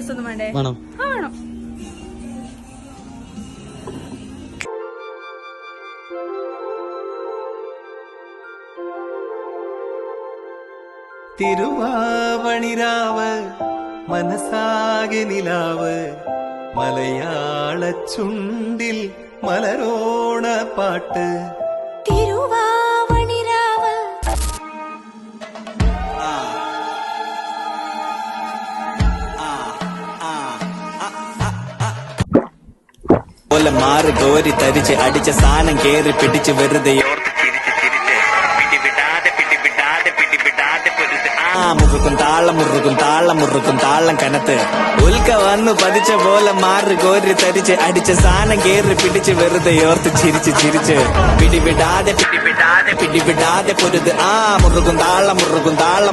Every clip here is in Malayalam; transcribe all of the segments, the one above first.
ഡ്രസ് ഒന്നും വേണ്ടേ? വേണം. വേണം. തിരുവാവണിരാവ് മനസാകെ നിലാവ് മലയാള ചുണ്ടിൽ മലരോണ പാട്ട്. തിരുവാവണിരാവ് പോലെ മാറി കോരി തരിച്ച് അടിച്ച സാധനം കേറി പിടിച്ച് വെറുതെ മുറുക്കും താളം കനത്ത് ഉൽക്ക വന്നു പതിച്ച പോലെ മാറി കോരി തരിച്ച് അടിച്ച സാധനം കേറി പിടിച്ച് വെറുതെ ഓർത്ത് ചിരിച്ച് പിടിവിടാതെ പൊരുത്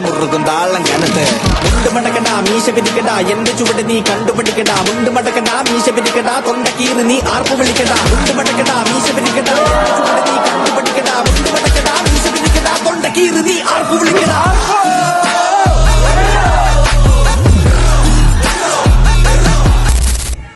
മുറുകും താളം കനത്ത്. മുണ്ട് മടക്കണ്ട മീശ പിടിക്കണ്ട എന്റെ ചുവട് നീ കണ്ടുപിടിക്കണ്ട. മുണ്ട് മടക്കണ്ട മീശ പിടിക്കണ്ട തൊണ്ടക്കീറ് നീ ആർപ്പ് വിളിക്കണ്ട. മുണ്ട് മടക്കണ്ട മീശ പിടിക്കണ്ട ചുവട് നീ കണ്ടുപിടിക്കണ്ട. മുണ്ട് മടക്കണ്ട മീശ പിടിക്കണ്ട തൊണ്ടക്കീറ് നീ ആർപ്പ് വിളിക്കണ്ട.